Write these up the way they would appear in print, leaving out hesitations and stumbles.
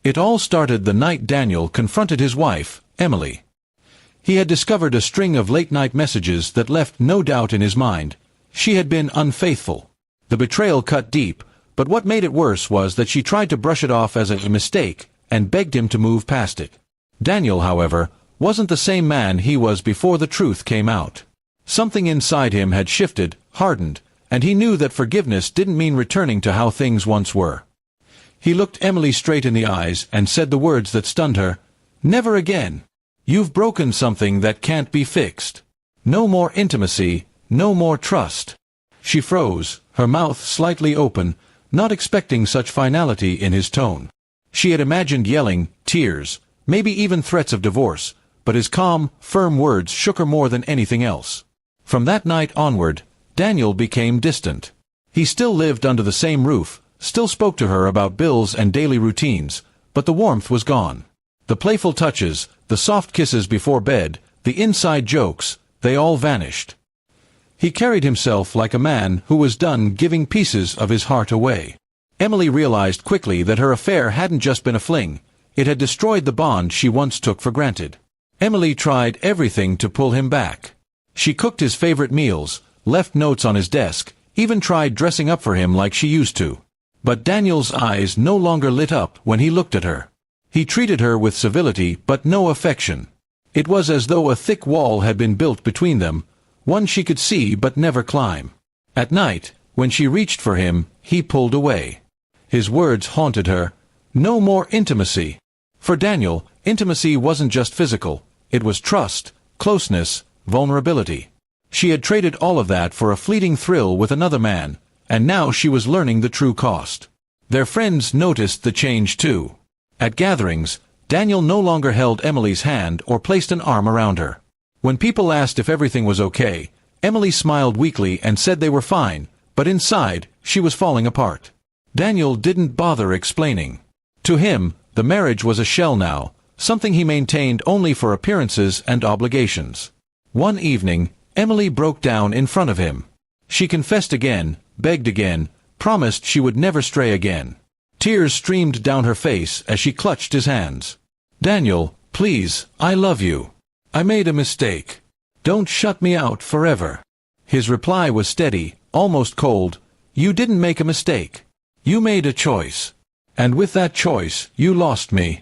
It all started the night Daniel confronted his wife, Emily. He had discovered a string of late-night messages that left no doubt in his mind. She had been unfaithful. The betrayal cut deep, but what made it worse was that she tried to brush it off as a mistake and begged him to move past it. Daniel, however, wasn't the same man he was before the truth came out. Something inside him had shifted, hardened, and he knew that forgiveness didn't mean returning to how things once were. He looked Emily straight in the eyes and said the words that stunned her, "Never again. You've broken something that can't be fixed. No more intimacy, no more trust." She froze, her mouth slightly open, not expecting such finality in his tone. She had imagined yelling, tears, maybe even threats of divorce, but his calm, firm words shook her more than anything else. From that night onward, Daniel became distant. He still lived under the same roof, still spoke to her about bills and daily routines, but the warmth was gone. The playful touches, the soft kisses before bed, the inside jokes, they all vanished. He carried himself like a man who was done giving pieces of his heart away. Emily realized quickly that her affair hadn't just been a fling, it had destroyed the bond she once took for granted. Emily tried everything to pull him back. She cooked his favorite meals, left notes on his desk, even tried dressing up for him like she used to. But Daniel's eyes no longer lit up when he looked at her. He treated her with civility but no affection. It was as though a thick wall had been built between them, one she could see but never climb. At night, when she reached for him, he pulled away. His words haunted her, "No more intimacy." For Daniel, intimacy wasn't just physical, it was trust, closeness, vulnerability. She had traded all of that for a fleeting thrill with another man, and now she was learning the true cost. Their friends noticed the change too. At gatherings, Daniel no longer held Emily's hand or placed an arm around her. When people asked if everything was okay, Emily smiled weakly and said they were fine, but inside, she was falling apart. Daniel didn't bother explaining. To him, the marriage was a shell now, something he maintained only for appearances and obligations. One evening, Emily broke down in front of him. She confessed again, begged again, promised she would never stray again. Tears streamed down her face as she clutched his hands. "Daniel, please, I love you. I made a mistake. Don't shut me out forever." His reply was steady, almost cold. "You didn't make a mistake. You made a choice. And with that choice, you lost me."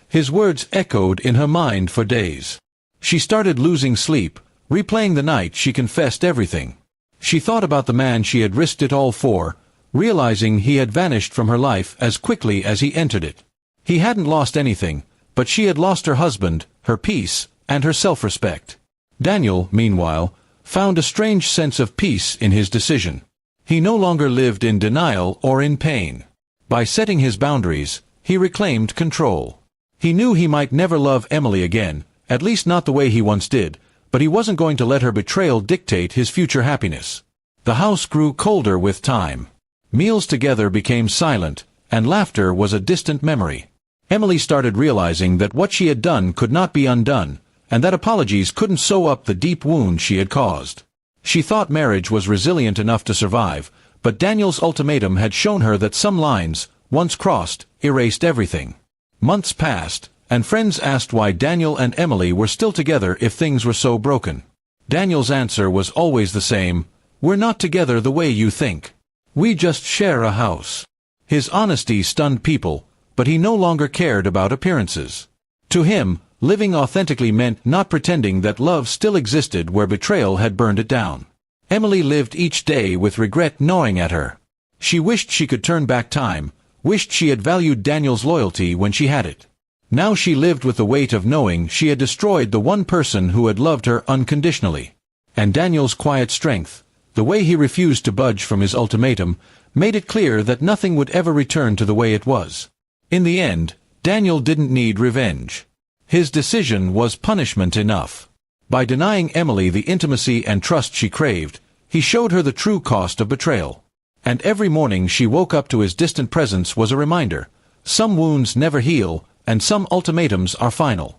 His words echoed in her mind for days. She started losing sleep, replaying the night she confessed everything. She thought about the man she had risked it all for, realizing he had vanished from her life as quickly as he entered it. He hadn't lost anything, but she had lost her husband, her peace, and her self-respect. Daniel, meanwhile, found a strange sense of peace in his decision. He no longer lived in denial or in pain. By setting his boundaries, he reclaimed control. He knew he might never love Emily again, at least not the way he once did, but he wasn't going to let her betrayal dictate his future happiness. The house grew colder with time. Meals together became silent, and laughter was a distant memory. Emily started realizing that what she had done could not be undone, and that apologies couldn't sew up the deep wound she had caused. She thought marriage was resilient enough to survive, but Daniel's ultimatum had shown her that some lines, once crossed, erased everything. Months passed, and friends asked why Daniel and Emily were still together if things were so broken. Daniel's answer was always the same: "We're not together the way you think. We just share a house." His honesty stunned people, but he no longer cared about appearances. To him, living authentically meant not pretending that love still existed where betrayal had burned it down. Emily lived each day with regret gnawing at her. She wished she could turn back time, wished she had valued Daniel's loyalty when she had it. Now she lived with the weight of knowing she had destroyed the one person who had loved her unconditionally. And Daniel's quiet strength, the way he refused to budge from his ultimatum, made it clear that nothing would ever return to the way it was. In the end, Daniel didn't need revenge. His decision was punishment enough. By denying Emily the intimacy and trust she craved, he showed her the true cost of betrayal. And every morning she woke up to his distant presence was a reminder: some wounds never heal, and some ultimatums are final.